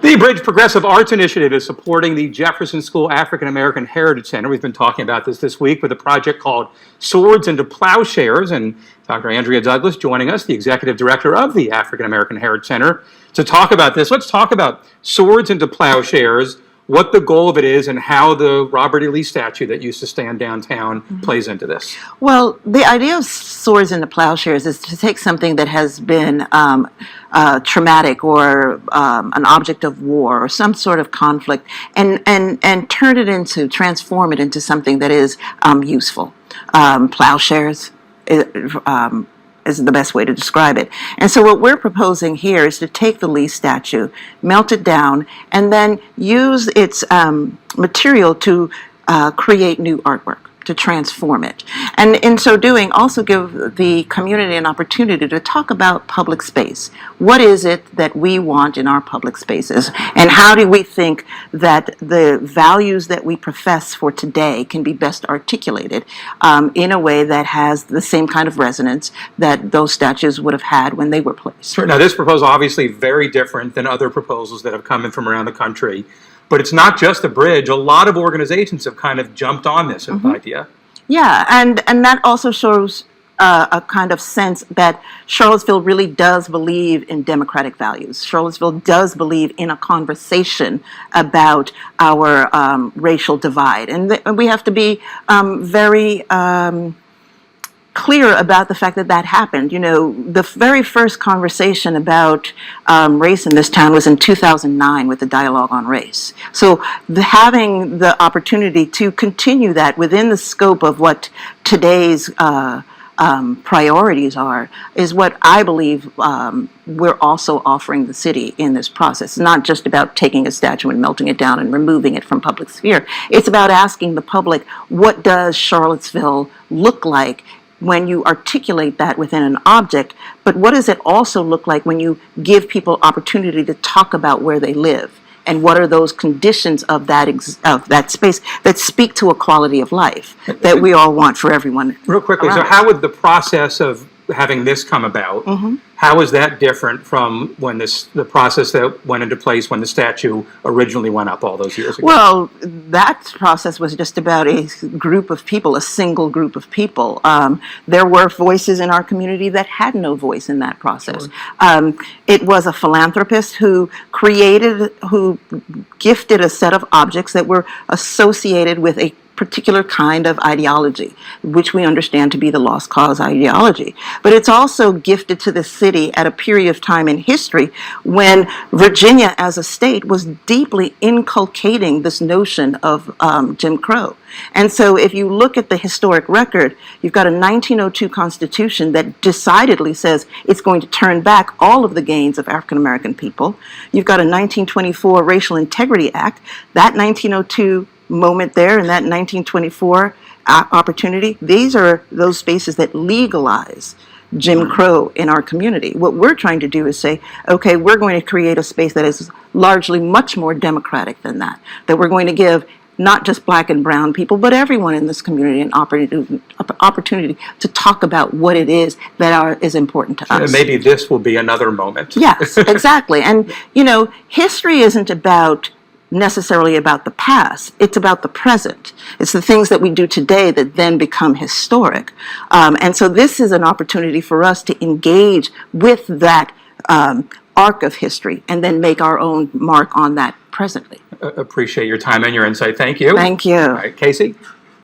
The Bridge Progressive Arts Initiative is supporting the Jefferson School African American Heritage Center. We've been talking about this week with a project called Swords Into Plowshares, and Dr. Andrea Douglas joining us, the Executive Director of the African American Heritage Center, to talk about this. Let's talk about Swords Into Plowshares, what the goal of it is, and how the Robert E. Lee statue that used to stand downtown plays into this. Well, the idea of Swords into Plowshares is to take something that has been traumatic or an object of war or some sort of conflict and transform it into something that is useful. Plowshares is the best way to describe it. And so what we're proposing here is to take the Lee statue, melt it down, and then use its material to create new artwork, to transform it. And in so doing, also give the community an opportunity to talk about public space. What is it that we want in our public spaces? And how do we think that the values that we profess for today can be best articulated in a way that has the same kind of resonance that those statues would have had when they were placed? Sure. Now, this proposal obviously very different than other proposals that have come in from around the country. But it's not just the bridge. A lot of organizations have kind of jumped on this idea. Yeah, and that also shows a kind of sense that Charlottesville really does believe in democratic values. Charlottesville does believe in a conversation about our racial divide. And we have to be very clear about the fact that that happened. You know, the very first conversation about race in this town was in 2009 with the Dialogue on Race. So having the opportunity to continue that within the scope of what today's priorities are is what I believe we're also offering the city in this process. It's not just about taking a statue and melting it down and removing it from public sphere. It's about asking the public, what does Charlottesville look like when you articulate that within an object, but what does it also look like when you give people opportunity to talk about where they live? And what are those conditions of that space that speak to a quality of life that we all want for everyone? Real quickly, so how would the process of having this come about, how is that different from when the process that went into place when the statue originally went up all those years ago? Well, that process was just about a group of people, a single group of people. There were voices in our community that had no voice in that process. Sure. It was a philanthropist who gifted a set of objects that were associated with a particular kind of ideology, which we understand to be the lost cause ideology. But it's also gifted to the city at a period of time in history when Virginia as a state was deeply inculcating this notion of Jim Crow. And so if you look at the historic record, you've got a 1902 Constitution that decidedly says it's going to turn back all of the gains of African American people. You've got a 1924 Racial Integrity Act. That 1902 moment there in that 1924 opportunity, these are those spaces that legalize Jim Crow in our community. What we're trying to do is say, okay, we're going to create a space that is largely much more democratic than that we're going to give not just black and brown people, but everyone in this community an opportunity to talk about what it is that is important to us. And maybe this will be another moment. Yes, exactly. And, you know, history isn't necessarily about the past. It's about the present. It's the things that we do today that then become historic. And so this is an opportunity for us to engage with that arc of history and then make our own mark on that presently. Appreciate your time and your insight. Thank you. Thank you. All right, Casey?